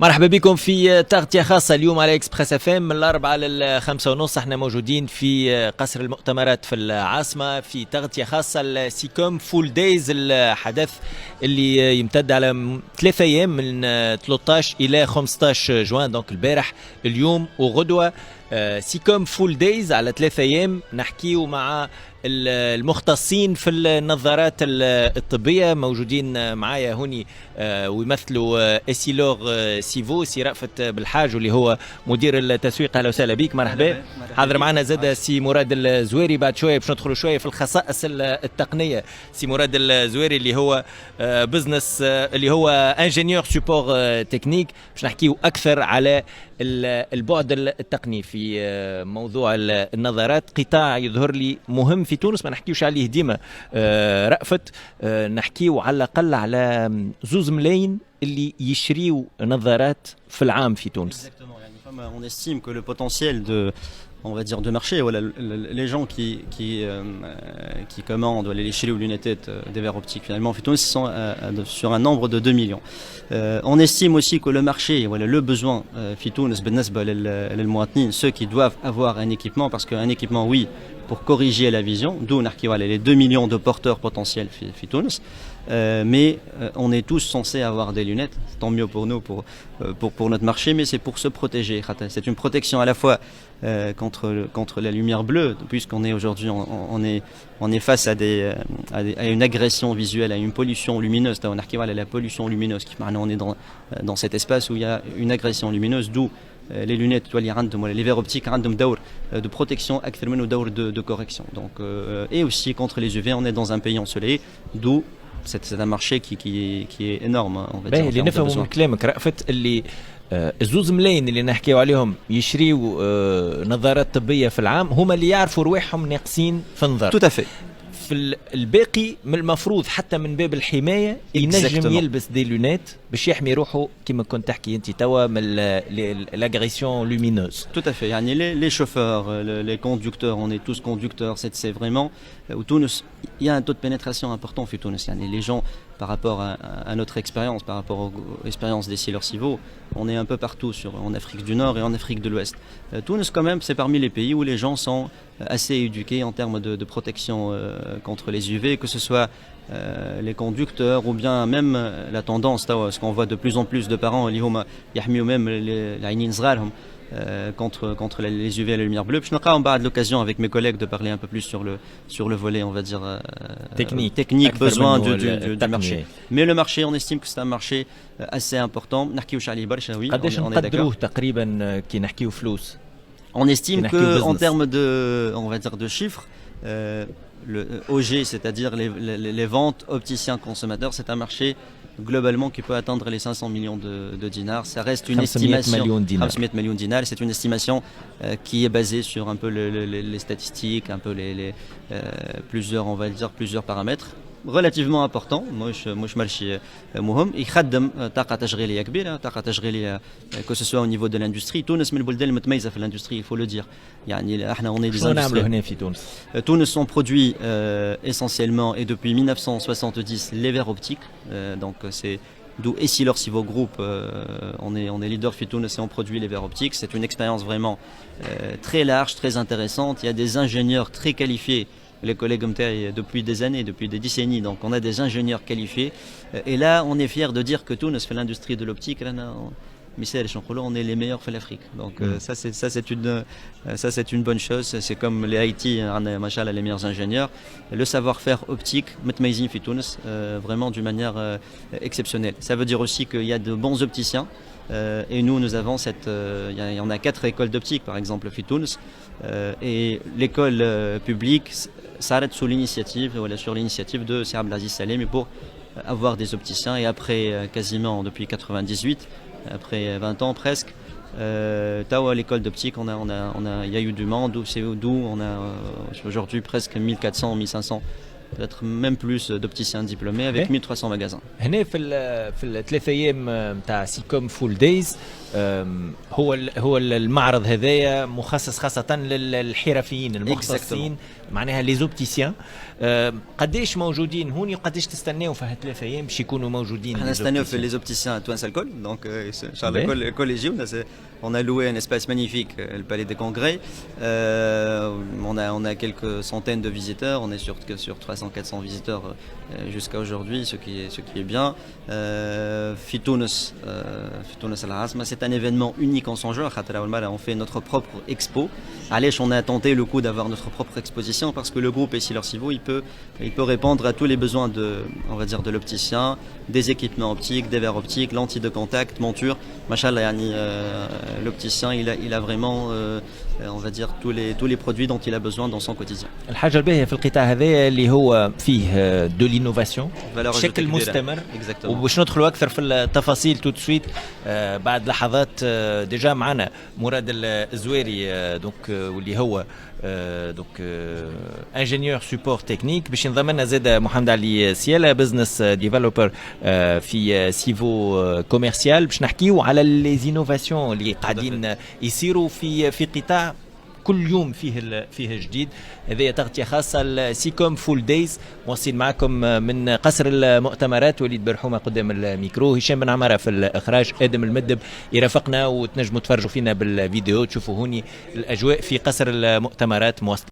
مرحبا بكم في تغطية خاصة اليوم على اكسبريس اف ام من الأربعة للخمسة ونص. احنا موجودين في قصر المؤتمرات في العاصمة في تغطية خاصة السيكوم فول دايز، الحدث اللي يمتد على 3 أيام من 13 إلى 15 جوان، دونك البارح اليوم وغدوة. سيكوم فول دايز على 3 أيام نحكيو مع المختصين في النظارات الطبية. موجودين معايا هوني ويمثلوا اسيلوغ سيفو سي رأفت بالحاج واللي هو مدير التسويق. اهلا وسهلا بك، مرحبا. حاضر معنا زاد سي مراد الزويري. بعد شويه باش ندخلوا شويه في الخصائص التقنيه. سي مراد الزويري اللي هو بزنس، اللي هو انجينيور سوبور تكنيك، باش نحكيو اكثر على البعد التقني في موضوع النظارات. قطاع يظهر لي مهم في تونس، ما نحكيوش عليه ديما رأفت، نحكيو على الأقل على 2 ملايين اللي يشريوا نظارات في العام في تونس. On estime que le potentiel on va dire de marché, voilà, les gens qui commandent les chéris ou lunettes des verres optiques finalement sont sur un nombre de 2 millions. On estime aussi que le marché, voilà, le besoin Fitounes بالنسبة للمواطنين, ceux qui doivent avoir un équipement, parce qu'un équipement oui pour corriger la vision, d'où voilà, les 2 millions de porteurs potentiels Fitounes. Mais on est tous censés avoir des lunettes, tant mieux pour nous, pour notre marché, mais c'est pour se protéger. C'est une protection à la fois contre la lumière bleue, puisqu'on est aujourd'hui on est face à une agression visuelle, à une pollution lumineuse. On a la pollution lumineuse, on est dans cet espace où il y a une agression lumineuse, d'où les lunettes, les verres optiques de protection de correction. Donc, et aussi contre les UV, on est dans un pays ensoleillé, d'où c'est un marché qui est énorme, on va dire. اللي نفهموا من كلامك رأفت اللي 2 ملايين اللي نحكيو عليهم يشريوا نظارات طبية في العام هما اللي يعرفوا رواحهم ناقصين في النظر. Tout à fait. في الباقي من المفروض حتى من باب الحماية ينجم يلبس دي لونات باش يحمي روحه كما كنت تحكي انت توا من لاغريسيون لومينوز. Tout à fait. يعني les chauffeurs, les conducteurs, on est tous conducteurs, c'est vraiment où Tunis, il y a un taux de pénétration important في Tunis. يعني les gens par rapport à notre expérience, par rapport aux expériences des Sealers Civo, on est un peu partout en Afrique du Nord et en Afrique de l'Ouest. Tunis quand même, c'est parmi les pays où les gens sont assez éduqués en termes de protection contre les UV, que ce soit les conducteurs ou bien même la tendance, ce qu'on voit de plus en plus de parents, même contre les UV et la lumière bleue. Je n'ai pas l'occasion avec mes collègues de parler un peu plus sur le volet, on va dire, technique besoin du marché. Mais le marché, on estime que c'est un marché assez important. On estime qu'en termes on va dire, de chiffres, le OG, c'est-à-dire les ventes opticiens-consommateurs, c'est un marché globalement qui peut atteindre les 500 millions de dinars. Ça reste une estimation. 500 millions de dinars. C'est une estimation qui est basée sur un peu les statistiques, un peu plusieurs paramètres relativement important. مش ماشي مهم يخدم طاقة تشغيلية كبيرة، طاقة تشغيلية que ce soit au niveau de l'industrie. تونس من البلدان المتميزة في l'industrie, il faut le dire. يعني احنا on est des نعملوا هنا في تونس. Tunis on produit essentiellement et depuis 1970 les verres optiques. Donc c'est d'où Essilor Civo Group, on est leader في Tunis et on produit les verres optiques. C'est une expérience vraiment très large, très intéressante. Il y a des ingénieurs très qualifiés, les collègues depuis des années, depuis des décennies, donc on a des ingénieurs qualifiés. Et là, on est fier de dire que Tunis fait l'industrie de l'optique. On est les meilleurs في l'Afrique. Donc ça c'est une bonne chose. C'est comme les Haïti, les meilleurs ingénieurs. Le savoir-faire optique, متميزين في Tunis, vraiment d'une manière exceptionnelle. Ça veut dire aussi qu'il y a de bons opticiens. Et nous avons il y en a 4 écoles d'optique par exemple في Tunis. Et l'école publique s'arrête sur l'initiative de Sir Abdelaziz Salem pour avoir des opticiens. Et après quasiment depuis 98, après 20 ans presque, à l'école d'optique, il y a eu du monde, d'où on a aujourd'hui presque 1400, 1500, peut-être même plus d'opticiens diplômés avec 1300 magasins. هنا في الثلاث ايام نتاع سيكوم فول دايز هو المعرض هذايا مخصص خاصة للحرفيين المختصين معناها لي زوبتيسيان قداش موجودين هوني وقداش تستناو في هالثلاث ايام باش يكونوا موجودين؟ احنا نستناو في les opticiens à Touansal الكل دونك ان شاء الله الكل يجيو. On a loué un espace magnifique, le Palais des Congrès. On a quelques centaines de visiteurs. On est sur 300-400 visiteurs jusqu'à aujourd'hui, ce qui est bien. Fitounes Al Asma, c'est un événement unique en son genre. On fait notre propre expo. Allez, on a tenté le coup d'avoir notre propre exposition parce que le groupe Essilor Sivo, il peut répondre à tous les besoins on va dire, de l'opticien, des équipements optiques, des verres optiques, lentilles de contact, montures. Machallah, l'opticien, il a vraiment, on va dire, tous les produits dont il a besoin dans son quotidien. الحاجة الباهية في القطاع هذا اللي هو فيه دو لينوفاسيون بشكل مستمر. وباش ندخلوا أكثر في التفاصيل تو سويت بعد لحظات. ديجا معنا مراد الزويري دونك واللي هو دونك انجينيور سوبور تكنيك. باش ينضم لنا زاد محمد علي سياله بزنس ديفلوبر في سيفو كوميرسيال باش نحكيو على لي زينوفاسيون اللي قاعدين يصيروا في قطاع كل يوم فيه جديد. هذه تغطيه خاصه السيكوم فول دايز. واصلين معكم من قصر المؤتمرات. وليد برحومه قدام الميكرو، هشام بن عماره في الاخراج، ادم المدب يرافقنا. وتنجموا تفرجوا فينا بالفيديو تشوفوا هوني الاجواء في قصر المؤتمرات مواصلين.